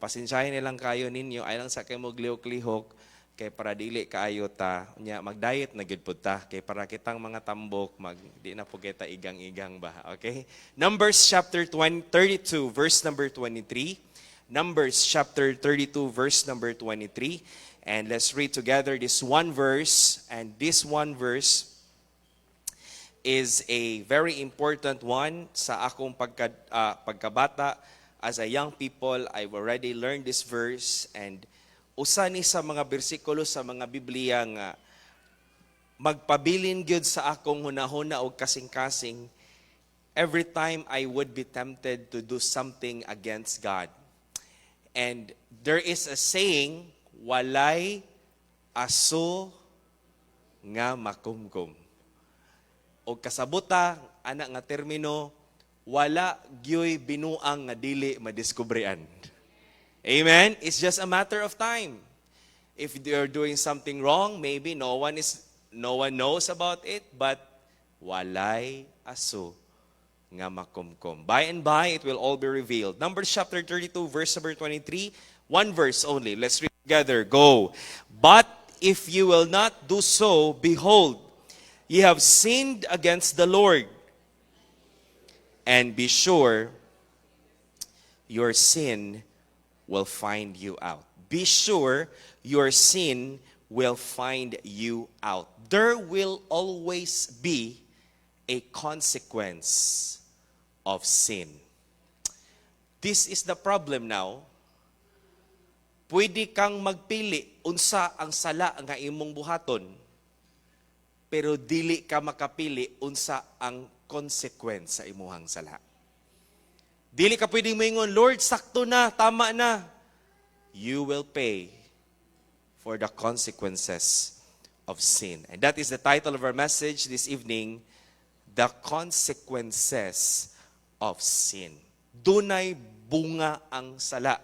pasensyahin nilang kayo ninyo, ay lang sa kayo mo glihok-lihok, kay para dili kaayo ta, nya mag-diet na gid pud ta, kay para kitang mga tambok, di na po kita igang-igang ba, okay? Numbers chapter 32, verse number 23. Numbers chapter 32, verse number 23. And let's read together this one verse, and this one verse is a very important one sa akong pagkabata. As a young people, I've already learned this verse, and usa ni sa mga bersikulo sa mga Biblia nga magpabilin gyud sa akong hunahuna og kasing-kasing every time I would be tempted to do something against God. And there is a saying, walay aso nga makumkum. O kasabuta, anak nga termino, wala gyoy binuang nga dili madiskubrian. Amen? It's just a matter of time. If you're doing something wrong, maybe no one knows about it, but walay aso nga makumkum. By and by, it will all be revealed. Numbers chapter 32, verse number 23. One verse only. Let's read together. Go. But if you will not do so, behold, ye have sinned against the Lord. And be sure your sin will find you out. Be sure your sin will find you out. There will always be a consequence of sin. This is the problem now. Pwede kang magpili unsa ang sala nga imong buhaton, pero dili ka makapili unsa ang consequence sa imuhang sala. Dili ka pwedeng moingon, Lord, sakto na, tama na. You will pay for the consequences of sin. And that is the title of our message this evening, The Consequences of Sin. Dunay bunga ang sala.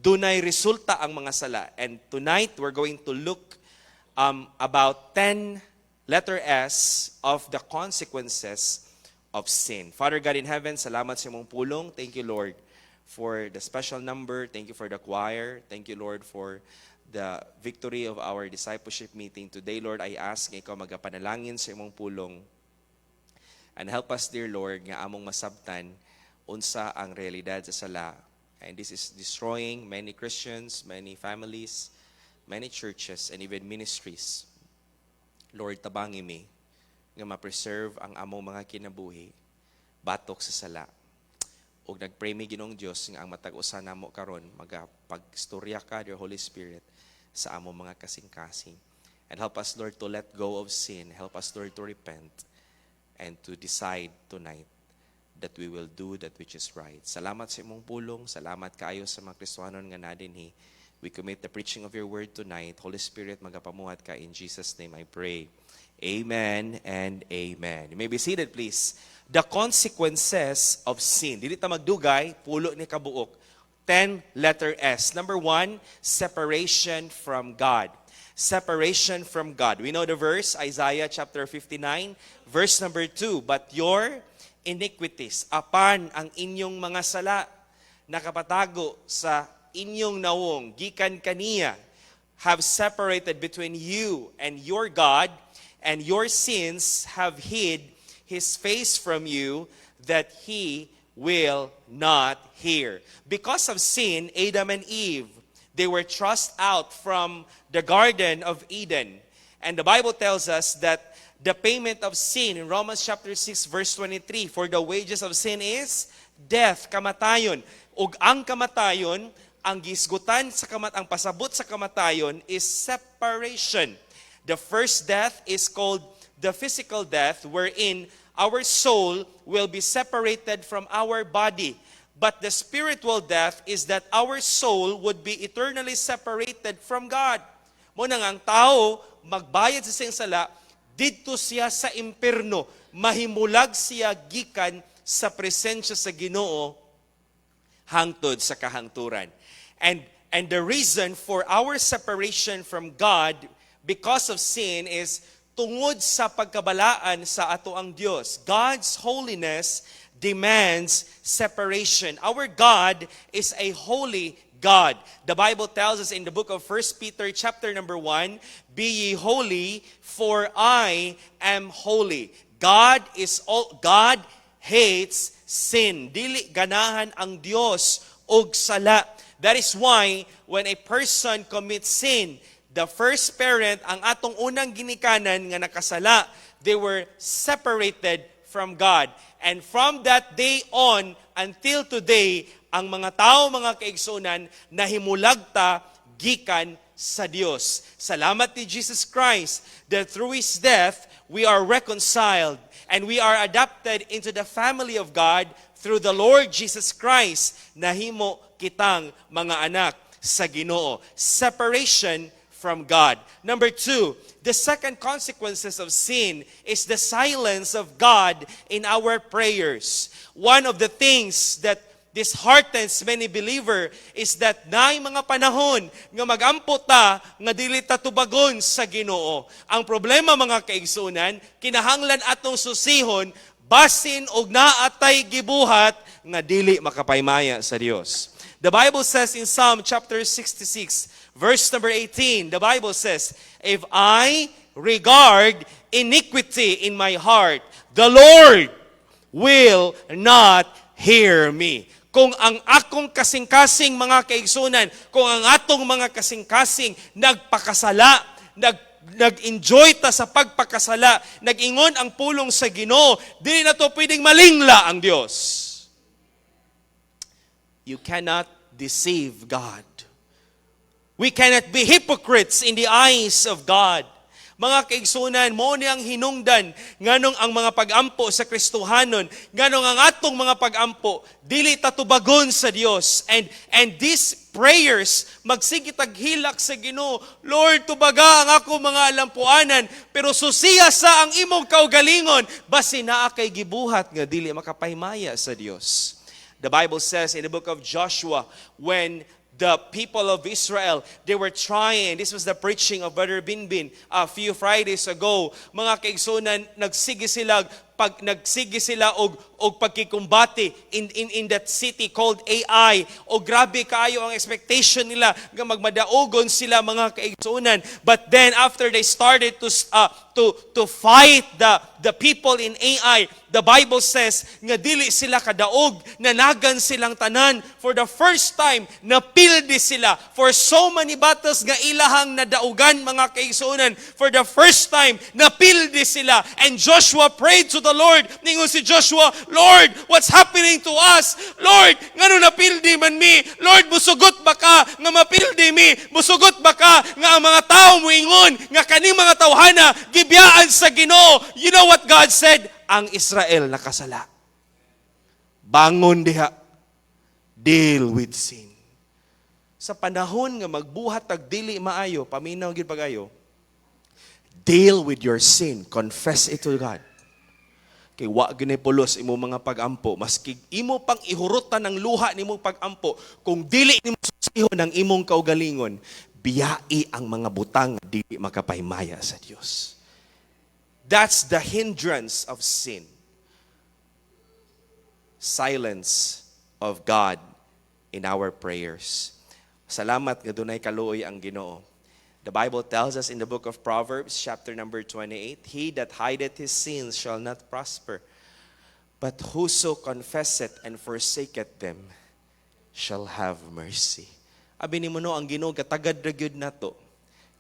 Dunay resulta ang mga sala. And tonight, we're going to look about 10 letter S of the consequences of sin. Father God in heaven, salamat sa imong pulong. Thank you, Lord, for the special number. Thank you for the choir. Thank you, Lord, for the victory of our discipleship meeting today. Lord, I ask nga ikaw magapanalangin sa imong pulong. And help us, dear Lord, nga among masabtan unsa ang realidad sa sala. And this is destroying many Christians, many families, many churches, and even ministries. Lord, tabangi mi nga ma-preserve ang among mga kinabuhi batok sa sala. Ug nagpray mi Ginoong Dios nga ang matag-usa namo karon magapag-istorya ka, dear Holy Spirit, sa among mga kasing-kasing. And help us, Lord, to let go of sin. Help us, Lord, to repent and to decide tonight that we will do that which is right. Salamat sa imong pulong. Salamat kaayo sa mga Kristohanon nga nadinhi. We commit the preaching of your word tonight. Holy Spirit, magapamuhat ka. In Jesus' name I pray. Amen and amen. You may be seated, please. The consequences of sin. Dili ta magdugay, pulo ni kabuok. 10 letter S. Number 1, separation from God. Separation from God. We know the verse, Isaiah chapter 59, verse number 2. But your iniquities, apan ang inyong mga sala, nakapatago sa inyong nawong, gikan kaniya, have separated between you and your God, and your sins have hid his face from you, that he will not hear. Because of sin, Adam and Eve, they were thrust out from the Garden of Eden. And the Bible tells us that the payment of sin, in Romans chapter 6, verse 23, for the wages of sin is death, kamatayon. Ug ang kamatayon, ang gisgutan sa ang pasabot sa kamatayon is separation. The first death is called the physical death, wherein our soul will be separated from our body. But the spiritual death is that our soul would be eternally separated from God. Muna nga ang tao, magbayad sa siyang sala, didto siya sa impierno, mahimulag siya gikan sa presensya sa Ginoo hangtod sa kahangturan. And the reason for our separation from God because of sin is tungod sa pagkabalaan sa ato ang Dios. God's holiness demands separation. Our God is a holy God. The Bible tells us in the book of 1 Peter chapter number 1, "Be ye holy, for I am holy." God hates sin. Dili ganahan ang Dios og sala. That is why when a person commits sin, the first parent, ang atong unang ginikanan nga nakasala, they were separated from God. And from that day on until today, ang mga tao, mga kaigsunan, nahimulagta gikan sa Dios. Salamat ni Jesus Christ that through His death, we are reconciled and we are adopted into the family of God through the Lord Jesus Christ. Nahimo kitang mga anak sa Ginoo. Separation from God. Number 2, the second consequences of sin is the silence of God in our prayers. One of the things that disheartens many believer is that naay mga panahon nga magampo ta nga dili ta tubagon sa Ginoo. Ang problema, mga kaigsunan, kinahanglan atong susihon basin og naatay gibuhat nga dili makapaymaya sa Dios. The Bible says in Psalm chapter 66, verse number 18, the Bible says, "If I regard iniquity in my heart, the Lord will not hear me." Kung ang akong kasing-kasing mga kaigsunan, kung ang atong mga kasing-kasing nagpakasala, nag-enjoy ta sa pagpakasala, nag-ingon ang pulong sa Ginoo, di na to pwedeng malingla ang Dios. You cannot deceive God. We cannot be hypocrites in the eyes of God. Mga kaigsunan, mo ni ang hinungdan nganong ang mga pag-ampo sa Kristohanon, nganong ang atong mga pag-ampo dili tatubagon sa Dios. And these prayers magsige taghilak sa Ginoo, "Lord, tubaga ang ako mga alampuanan, pero susiya sa ang imong kaugalingon, basi naa kay gibuhat nga dili makapaymaya sa Dios." The Bible says in the book of Joshua, when the people of Israel, they were trying, this was the preaching of Brother Binbin a few Fridays ago, mga kaigsunan, nagsige sila og pagkikumbati in that city called Ai. O grabe kaayo ang expectation nila nga magmadaogon sila, mga kaigsunan. But then after they started to fight the people in Ai, the Bible says nga dili sila kadaog, nanagan silang tanan. For the first time, napildi sila. For so many battles nga ilahang nadaugan, mga kaigsunan, for the first time, napildi sila. And Joshua prayed to the Lord. Ningon si Joshua, "Lord, what's happening to us? Lord, ngano napildi man mi? Lord, musugot ba ka nga mapildi mi? Musugot ba ka nga ang mga tao moingon nga kaning mga tawhana gibiyaan sa Ginoo?" You know what God said? Ang Israel nakasala. Bangon diha. Deal with sin. Sa panahon nga magbuhat tag dili maayo, paminaw gid pagayo, deal with your sin. Confess it to God. Kay wa ginay pulos imo mga pag-ampo, maski imo pang ihurutan ng luha nimo pag-ampo, kung dili nimo susihon ang imong kaugalingon, biyai ang mga butang dili makapaymaya sa Dios. That's the hindrance of sin. Silence of God in our prayers. Salamat nga dunay kaluoy ang Ginoo. The Bible tells us in the book of Proverbs, chapter number 28, "He that hideth his sins shall not prosper, but whoso confesseth and forsaketh them shall have mercy." Abi ni mo no, ang Ginoo gatagad ra gyud nato,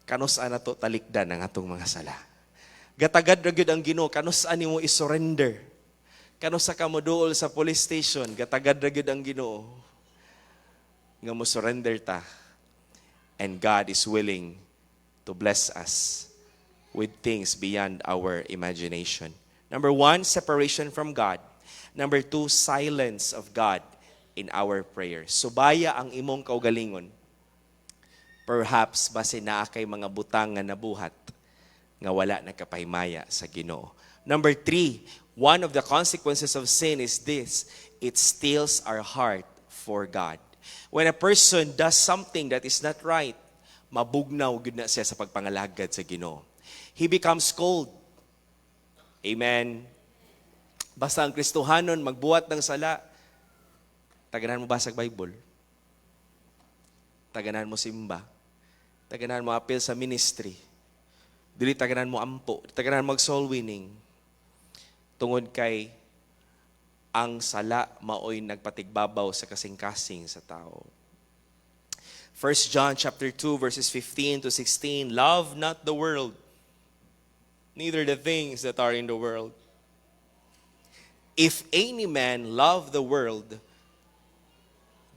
kanus-an nato talikdan ang atong mga sala. Gatagad ra gyud ang Ginoo, kanus-an nimo i-surrender. Kanus sa kamo duol sa police station, gatagad ra gyud ang Ginoo nga mo surrender ta. And God is willing to bless us with things beyond our imagination. Number 1, separation from God. Number 2, silence of God in our prayers. Subaya ang imong kaugalingon. Perhaps base naa kay mga butang nga nabuhat nga wala nakapaymaya sa Ginoo. Number 3, one of the consequences of sin is this: it steals our heart for God. When a person does something that is not right, mabugnaw gud na siya sa pagpangalagad sa Ginoo. He becomes cold. Amen. Basta ang Kristohanon magbuhat ng sala, taganahan mo basag Bible. Taganahan mo simba. Taganahan mo appeal sa ministry. Dili taganahan mo ampo. Taganahan mo soul winning. Tungod kay ang sala maoy nagpatigbabaw sa kasing-kasing sa tao. 1 John chapter 2 verses 15 to 16, love not the world, neither the things that are in the world. If any man love the world,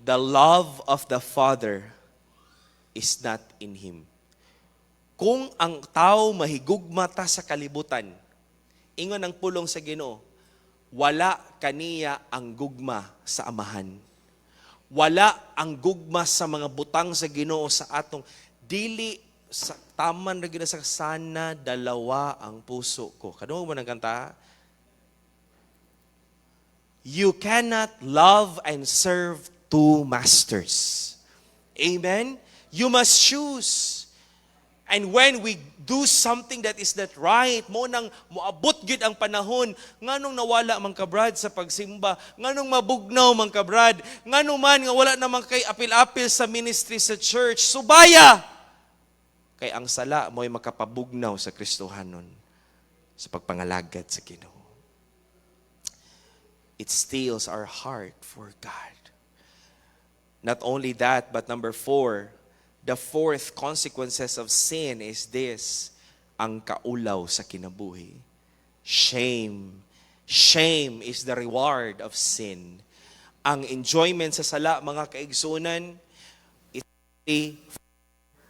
the love of the Father is not in him. Kung ang tao mahigugma ta sa kalibutan, ingon ang pulong sa Ginoo, wala kaniya ang gugma sa amahan. Wala ang gugma sa mga butang sa Ginoo sa atong dili sa taman ra gyud sa sana dalawa ang puso ko. Kadto mo nang kanta? You cannot love and serve two masters. Amen? You must choose. And when we do something that is not right, mo nang moabot gid ang panahon, nganong nawala man ka brad sa pagsimba, nganong mabugnaw man ka brad, nganong man nga wala naman kay apil-apil sa ministry sa church, subaya! Kay ang sala mo'y makapabugnaw sa Kristohanon sa pagpangalagad sa Ginoo. It steals our heart for God. Not only that, but number 4, the fourth consequences of sin is this, ang kaulaw sa kinabuhi. Shame. Shame is the reward of sin. Ang enjoyment sa sala, mga kaigsunan, is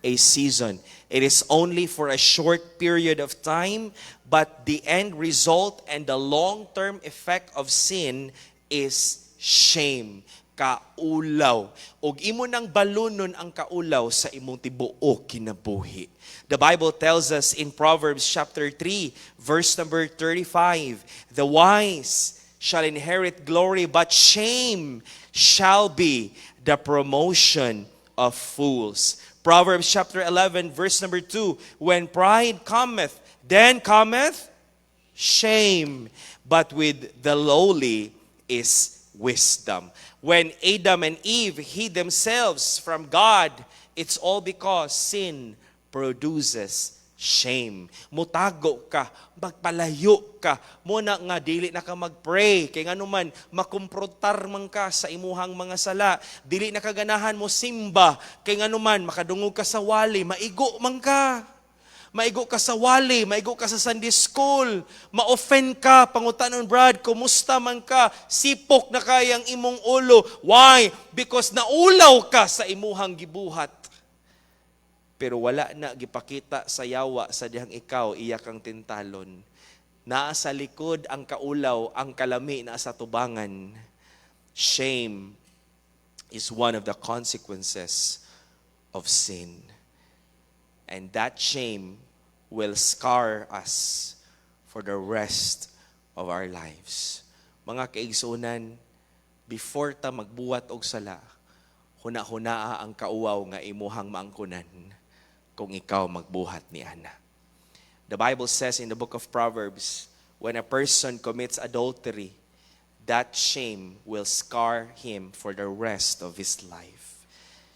a season. It is only for a short period of time, but the end result and the long-term effect of sin is shame. Kaulaw. Og imo nang balunon ang kaulaw sa imong tibuok kinabuhi. The Bible tells us in Proverbs chapter 3, verse number 35, the wise shall inherit glory, but shame shall be the promotion of fools. Proverbs chapter 11, verse number 2, when pride cometh, then cometh shame, but with the lowly is wisdom. When Adam and Eve hid themselves from God, it's all because sin produces shame. Mutago ka, magpalayo ka, muna nga dili na ka magpray, kay nga naman makumprontar man ka sa imuhang mga sala, dili na kaganahan mo simba, kay nga naman makadungog ka sa wali, maigo man ka. Maigo ka sa wali, maigo ka sa Sunday school, ma-offend ka, pangutanon Brad, kumusta man ka, sipok na kayang imong ulo. Why? Because naulaw ka sa imuhang gibuhat. Pero wala na gipakita sa yawa sa dihang ikaw, iyak ang tintalon. Naa sa likod ang kaulaw, ang kalami na sa tubangan. Shame is one of the consequences of sin. And that shame will scar us for the rest of our lives. Mga kaigsunan, before ta magbuhat og sala, huna-hunaa ang kauwaw nga imuhang maangkunan kung ikaw magbuhat ni ana. The Bible says in the book of Proverbs, when a person commits adultery, that shame will scar him for the rest of his life.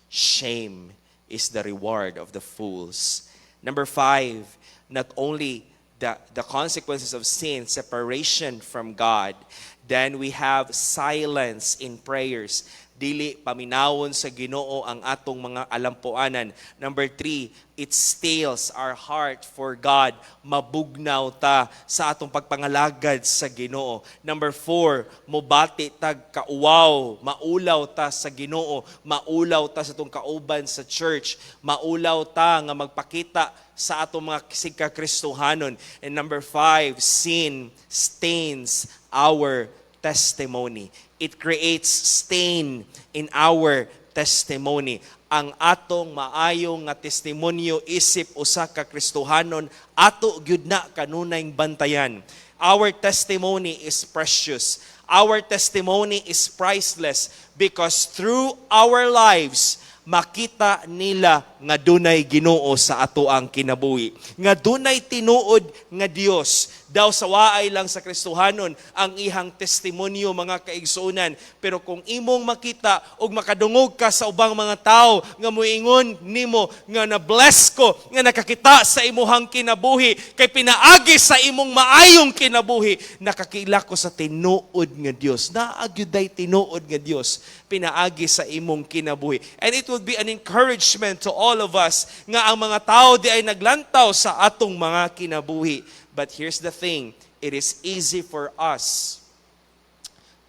Shame is the reward of the fools. Number 5, not only the consequences of sin, separation from God, then we have silence in prayers. Dili paminawon sa Ginoo ang atong mga alampuanan. Number 3, it steals our heart for God. Mabugnaw ta sa atong pagpangalagad sa Ginoo. Number 4, mobati tag kauwaw. Maulaw ta sa Ginoo. Maulaw ta sa atong kauban sa church. Maulaw ta nga magpakita sa atong mga sigkakristohanon. And number 5, sin stains our testimony. It creates stain in our testimony. Ang atong maayong nga testimonyo isip usa ka Kristohanon ato gyud na kanunayng bantayan. Our testimony is precious. Our testimony is priceless because through our lives makita nila nga dunay Ginoo sa ato ang kinabuhi. Nga dunay tinuod nga Dios. Daw sa waay lang sa Kristohanon ang ihang testimonyo, mga kaigsuonan. Pero kung imong makita o makadungog ka sa ubang mga tao nga moingon nimo nga na-bless ko, nga nakakita sa imuhang kinabuhi, kay pinaagi sa imong maayong kinabuhi, nakakila ko sa tinuod nga Dios. Naagyuday tinuod nga Dios pinaagi sa imong kinabuhi. And it will be an encouragement to all of us nga ang mga tao di ay naglantaw sa atong mga kinabuhi. But here's the thing, it is easy for us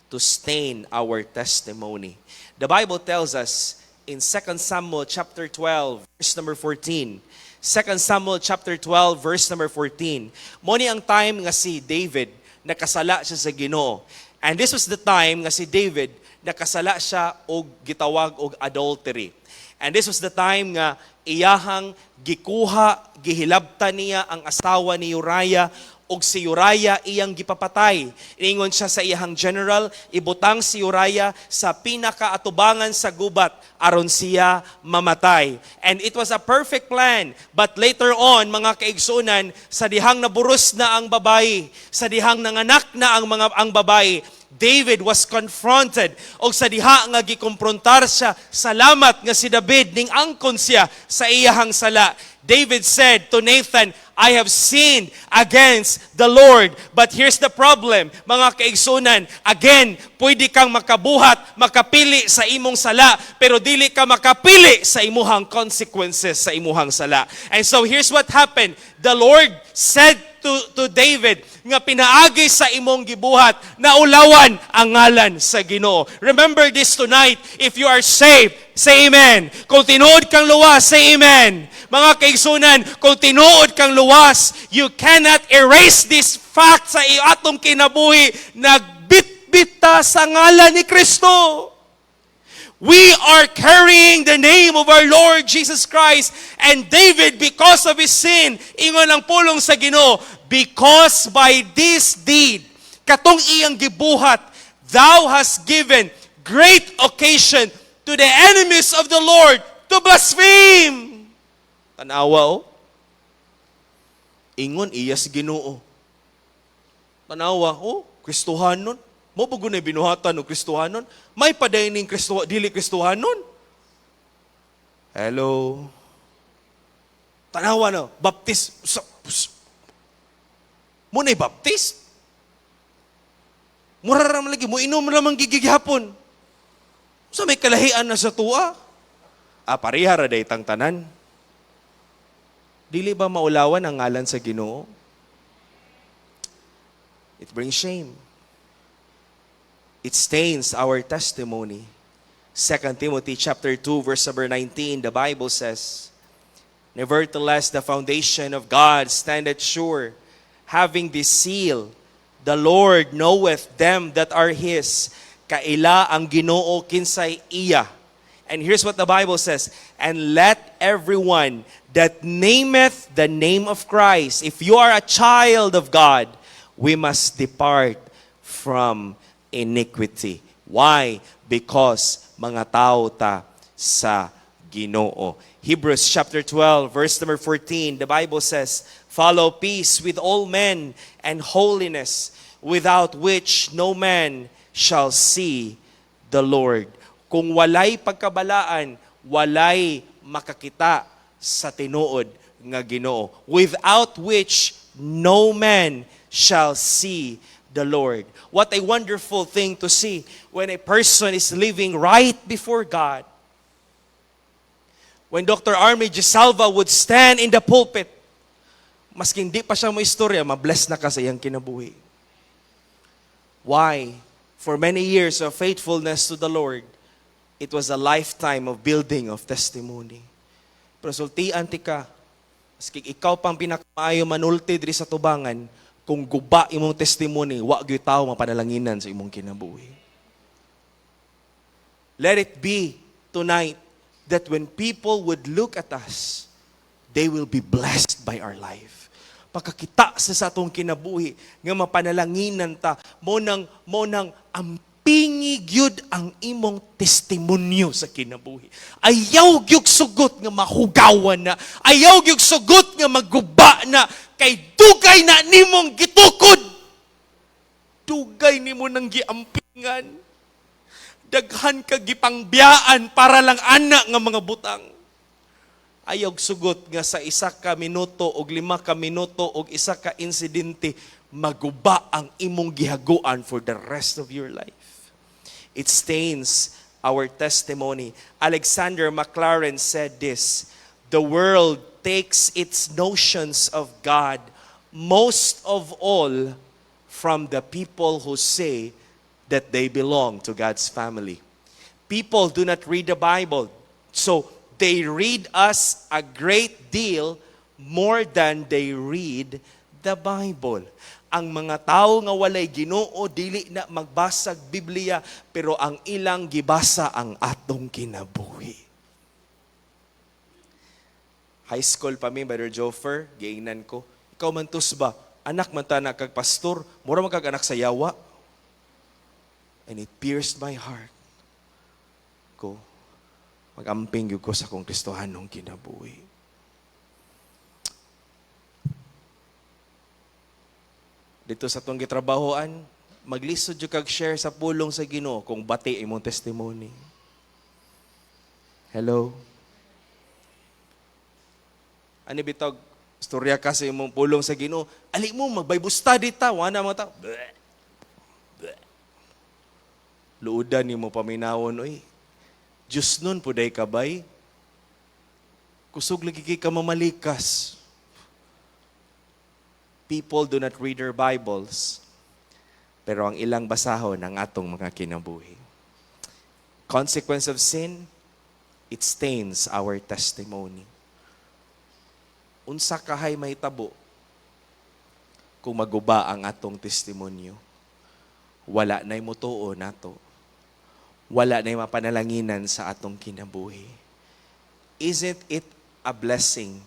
to stain our testimony. The Bible tells us in 2 Samuel chapter 12, verse number 14. 2 Samuel chapter 12, verse number 14. Moni ang time nga si David nakasala siya sa Ginoo. And this was the time nga si David nakasala siya og gitawag og adultery. And this was the time nga iyahang gikuha, gihilabta niya ang asawa ni Uriah, og si Uriah iyang gipapatay. Ingon siya sa iyang general, ibutang si Uriah sa pinakaatubangan sa gubat aron siya mamatay. And it was a perfect plan. But later on, mga kaigsunan, sa dihang naburos na ang babae, sa dihang nanganak na ang babae, David was confronted o sa diha nga gikomprontar siya, salamat nga si David ning angkon siya sa iyahang sala. David said to Nathan, I have sinned against the Lord. But here's the problem, mga kaigsunan. Again, pwede kang makabuhat, makapili sa imong sala, pero dili ka makapili sa imuhang consequences sa imuhang sala. And so here's what happened. The Lord said to David, nga pinaagi sa imong gibuhat, na ulawan ang ngalan sa Ginoo. Remember this tonight, if you are saved, say amen. Kung tinuod kang luwas, say amen. Mga kaigsunan, kung tinuod kang luwas, you cannot erase this fact sa atong kinabuhi, nagbitbita sa ngalan ni Kristo. We are carrying the name of our Lord Jesus Christ. And David, because of his sin, ingon ang pulong sa Ginoo, because by this deed, katong iyang gibuhat, thou hast given great occasion to the enemies of the Lord to blaspheme. Tanawa, oh. Ingon iya si Ginoo. Tanawa, oh, Kristohanon. Mo ba gunay binuhatan o Kristohanon? May padayning dili Kristohanon? Hello? Tanawa na, baptis. Mo na'y baptis? Mura naman lagi, mo inom naman gigigihapon. So may kalahian na sa tuwa. Parihara day tang tanan. Dili ba maulawan ang ngalan sa Ginoo? It brings shame. It stains our testimony. 2 Timothy chapter 2, verse number 19, the Bible says, nevertheless, the foundation of God standeth sure, having this seal, the Lord knoweth them that are His. Kaila ang Ginoo kinsay iya. And here's what the Bible says, and let everyone that nameth the name of Christ, if you are a child of God, we must depart from iniquity. Why? Because mga tao ta sa Ginoo. Hebrews chapter 12, verse number 14, the Bible says, follow peace with all men and holiness, without which no man shall see the Lord. Kung walay pagkabalaan, walay makakita sa tinuod nga Ginoo, without which no man shall see the Lord. What a wonderful thing to see when a person is living right before God. When Dr. Army Gisalva would stand in the pulpit, maski hindi pa siya mo istorya, mabless na ka sa iyang kinabuhi. Why? For many years of faithfulness to the Lord, it was a lifetime of building of testimony. Pero sultian ti ka, maski ikaw pang pinakamaayo manulti diri sa tubangan, kung guba imong testimony, wa gyud tawo mapanalanginan sa imong kinabuhi. Let it be tonight that when people would look at us, they will be blessed by our life. Pagkakita sa atong kinabuhi, nga mapanalanginan ta, mo nang Giampingi gyud ang imong testimonyo sa kinabuhi. Ayaw gyud sugot nga mahugawan na. Ayaw gyud sugot nga maguba na. Kay dugay na nimong gitukod. Dugay nimo nang giampingan. Daghan ka gipangbiyaan para lang anak nga mga butang. Ayaw sugot nga sa 1 ka minuto o 5 ka minuto o 1 ka insidente, maguba ang imong gihaguan for the rest of your life. It stains our testimony. Alexander McLaren said this, the world takes its notions of God most of all from the people who say that they belong to God's family. People do not read the Bible, so they read us a great deal more than they read the Bible. Ang mga tao nga walay Ginoo dili na magbasag Biblia, pero ang ilang gibasa ang atong kinabuhi. High school pa mi, Brother Joffer, giingnan ko, ikaw man tus ba, anak man ta na kag pastor, mura man kag anak sa yawa. And it pierced my heart. Ko, magamping yun ko sa kong Kristohanong kinabuhi. Dito sa itong gitrabahoan, maglisod yung kag-share sa pulong sa Ginoo kung bati imong testimony. Hello? Ani bitog, storya ka sa imong pulong sa Ginoo, ali mo, mag-Bible study ta, wana mo ta. Luudan ni mo paminawon, oy. Diyos nun po day kabay. Kusog lagi kay ka mamalikas. People do not read their Bibles, pero ang ilang basahon ang atong mga kinabuhi. Consequence of sin, it stains our testimony. Unsa kahay may tabo kung maguba ang atong testimonyo. Wala na'y mutuo nato. Wala na'y mapanalanginan sa atong kinabuhi. Isn't it a blessing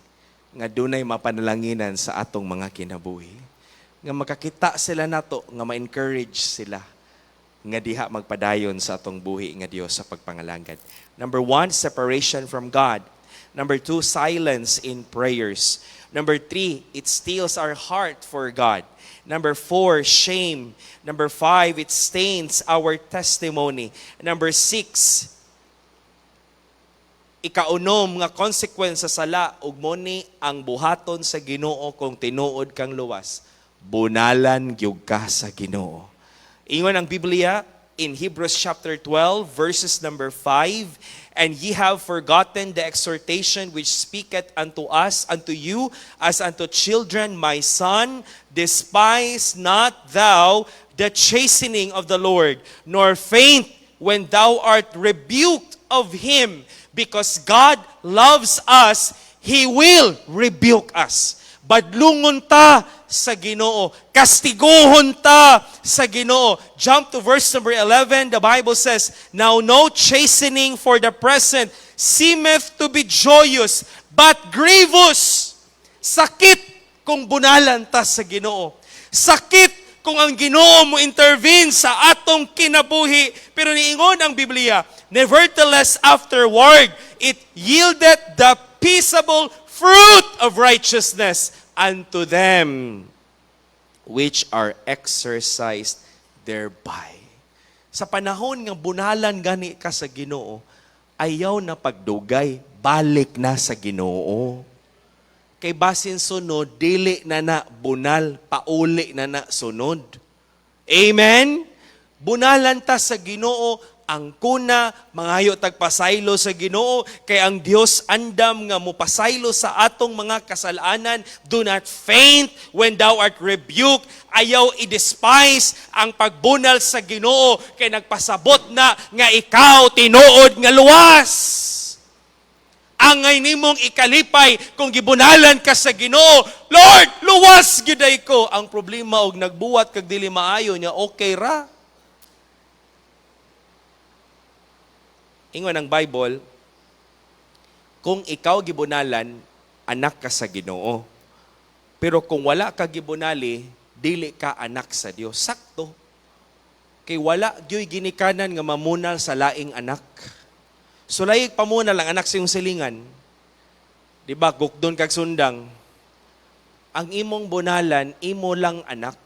nga dunay mapanalanginan sa atong mga kinabuhi? Nga makakita sila nato, nga ma-encourage sila, nga diha magpadayon sa atong buhi nga Dios sa pagpangalangad. Number 1, separation from God. Number 2, silence in prayers. Number 3, it steals our heart for God. Number 4, shame. Number 5, it stains our testimony. Number 6, ikaunom nga consequence sa sala ug moni ang buhaton sa Ginoo kung tinuod kang luwas. Bunalan gyud ka sa Ginoo. Ingon ang Biblia in Hebrews chapter 12 verses number 5, and ye have forgotten the exhortation which speaketh unto us, unto you as unto children, my son, despise not thou the chastening of the Lord, nor faint when thou art rebuked of him. Because God loves us, He will rebuke us. Badlungon ta sa Ginoo. Kastiguhon ta sa Ginoo. Jump to verse number 11. The Bible says, now no chastening for the present seemeth to be joyous, but grievous. Sakit kung bunalan ta sa Ginoo. Sakit kung ang Ginoo mo intervene sa atong kinabuhi. Pero niingon ang Biblia, nevertheless, afterward, it yielded the peaceable fruit of righteousness unto them which are exercised thereby. Sa panahon nga bunalan gani ka sa Ginoo, ayaw na pagdugay, balik na sa Ginoo. Kay basin sunod, dili na na bunal, pauli na na sunod. Amen? Bunalan ta sa Ginoo, ang kuna, mangayo tagpasaylo sa Ginoo, kay ang Dios andam nga mupasaylo sa atong mga kasalanan. Do not faint when thou art rebuked. Ayaw i-despise ang pagbunal sa Ginoo, kay nagpasabot na nga ikaw tinuod nga luwas. Angay nimong ikalipay kung gibunalan ka sa Ginoo, Lord, luwas gyuday ko. Ang problema og nagbuwat kag dili maayo niya, okay ra. Ingon ang Bible, kung ikaw gibunalan, anak ka sa Ginoo. Pero kung wala ka gibunali, dili ka anak sa Dios. Sakto. Kay wala gyoy ginikanan nga mamunal sa laing anak. So laig pamunal ang anak sa iyong silingan. Di ba, gukdon kag sundang. Ang imong bunalan, imo lang anak.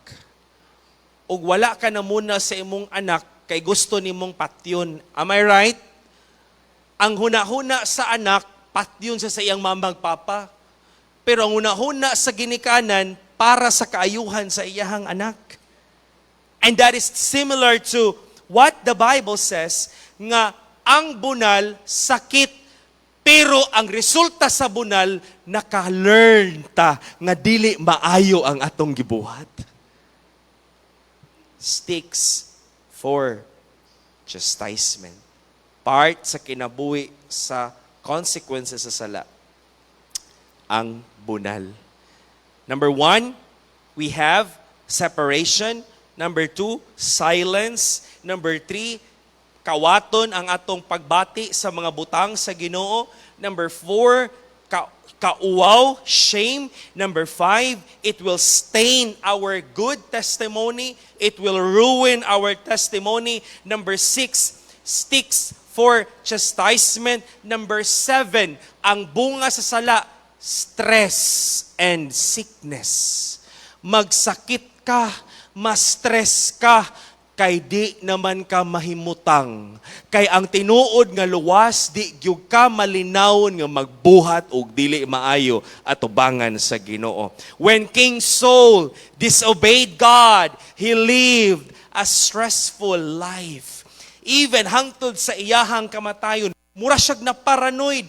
Ug wala ka na muna sa imong anak kay gusto nimong patyon. Am I right? Ang huna-huna sa anak, patyon sa iyang mamang papa. Pero ang huna-huna sa ginikanan, para sa kaayuhan sa iyahang anak. And that is similar to what the Bible says, nga ang bunal, sakit, pero ang resulta sa bunal, naka-learn ta nga dili maayo ang atong gibuhat. Sticks for chastisement. Part sa kinabuhi sa consequences sa sala. Ang bunal. Number 1, we have separation. Number 2, silence. Number 3, kawaton ang atong pagbati sa mga butang sa Ginoo. Number 4, kauwaw, shame. Number 5, it will stain our good testimony. It will ruin our testimony. Number 6, sticks for chastisement. Number 7, ang bunga sa sala, stress and sickness. Magsakit ka, ma-stress ka, kay di naman ka mahimutang. Kay ang tinuod nga luwas, di gyud ka malinawon nga magbuhat og dili maayo atubangan sa Ginoo. When King Saul disobeyed God, he lived a stressful life. Even hangtod sa iyahang kamatayon, mura siyag na paranoid,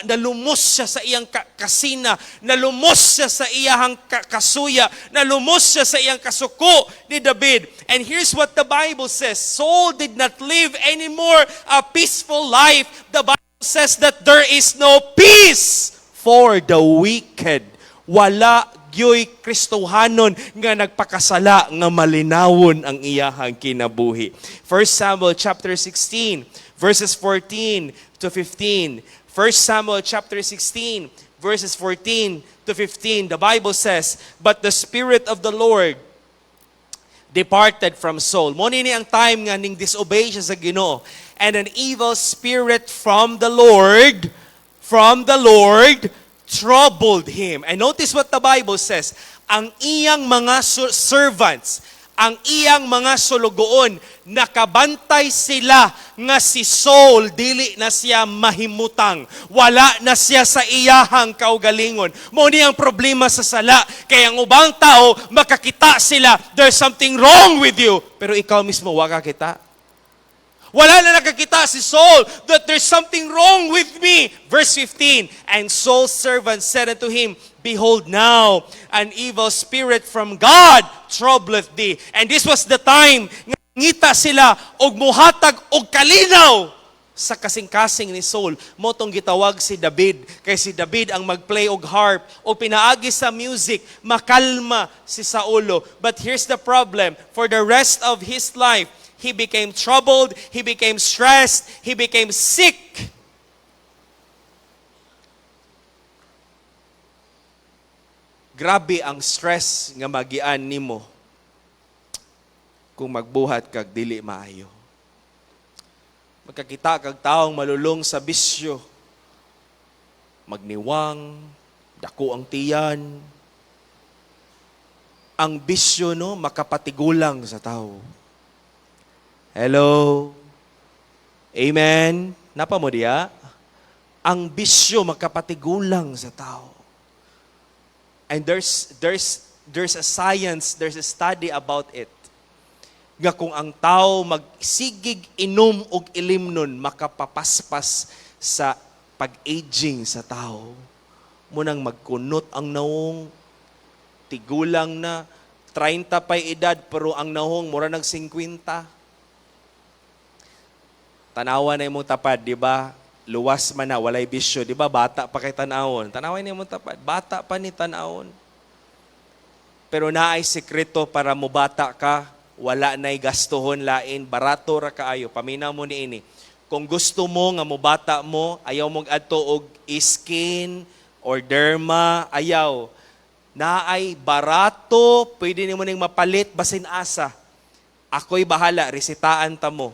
nalumos siya sa iyang kasina, nalumos siya sa iyang kasuya, nalumos siya sa iyang kasuko ni David. And here's what the Bible says, Saul did not live anymore a peaceful life. The Bible says that there is no peace for the wicked. Wala gyoy Kristohanon nga nagpakasala nga malinawon ang iyahang kinabuhi. 1 Samuel chapter 16, verses 14 to 15. 1 Samuel chapter 16, verses 14 to 15. The Bible says, "But the Spirit of the Lord departed from Saul." Mo ni ang time nga ning disobey siya sa Ginoo. "And an evil spirit from the Lord troubled him." And notice what the Bible says. Ang iyang mga servants, ang iyang mga sulugoon, nakabantay sila nga si Saul dili na siya mahimutang. Wala na siya sa iyahang kaugalingon. Mo ni ang problema sa sala. Kaya ang ubang tao, makakita sila, there's something wrong with you. Pero ikaw mismo, wala kita. Wala na nakakita si Saul that there's something wrong with me. Verse 15, "And Saul's servant said unto him, Behold now, an evil spirit from God troubleth thee." And this was the time nga ngita sila og muhatag og kalinaw sa kasing-kasing ni Saul. Motong gitawag si David. Kay si David ang magplay og harp o pinaagi sa music, makalma si Saulo. But here's the problem. For the rest of his life, he became troubled, he became stressed, he became sick. Grabe ang stress nga magian nimo kung magbuhat kag dili maayo. Magkakita kag taong malulong sa bisyo, magniwang, dako ang tiyan. Ang bisyo no makapatigulang sa tao. Hello? Amen? Napa mo diya? Ang bisyo makapatigulang sa tao. And there's a science, there's a study about it. Nga kung ang tao magsigig inom og ilimnon, makapapaspas sa pag-aging sa tao. Munang magkunot ang naong, tigulang na, 30 pa'y edad, pero ang naong mura ng 50. Tanawan na imong tapad, di ba? Luwas man na, walay bisyo. Di ba? Bata pa kay tanawon. Tanawan na imong tapad. Bata pa ni tanawon. Pero naay sekreto para mo bata ka, wala na'y gastuhon lain, barato ra kaayo. Paminaw mo ni ini. Kung gusto mo nga mo bata mo, ayaw mong adto og skin or derma, ayaw. Naay barato, pwede nimo ning mapalit basin asa. Ako'y bahala, resitaan ta mo.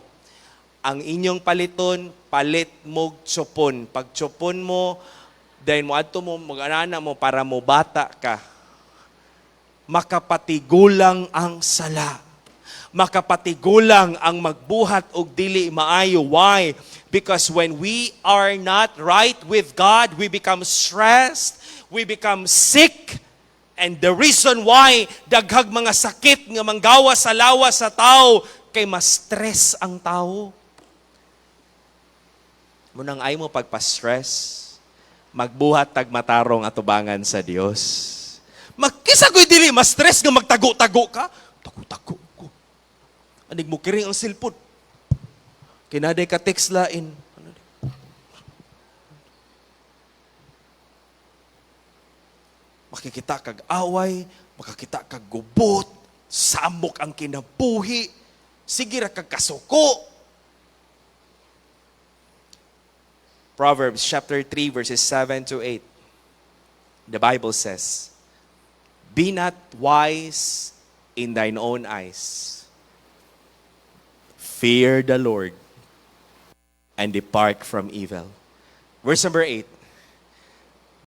Ang inyong paliton, palit mo tsopon. Pag tsopon mo, dahil mo adto mo, mag-anana mo para mo bata ka. Makapatigulang ang sala. Makapatigulang ang magbuhat og dili maayo. Why? Because when we are not right with God, we become stressed, we become sick, and the reason why daghag mga sakit nga manggawa sa lawas sa tao kay ma-stress ang tao. Munang ay mo pagpa-stress, magbuhat tagmatarong atubangan sa Dios. Magkisa ko'y dili ma-stress nga magtago-tago ka. Tago-tago ko. Anig mo kiring ang silpod. Kinaday ka text lain. Makikita kag away, makakita kag gubot, samok ang kinabuhi, sige ra kag kasuko. Proverbs chapter 3 verses 7 to 8. The Bible says, "Be not wise in thine own eyes. Fear the Lord and depart from evil." Verse number 8.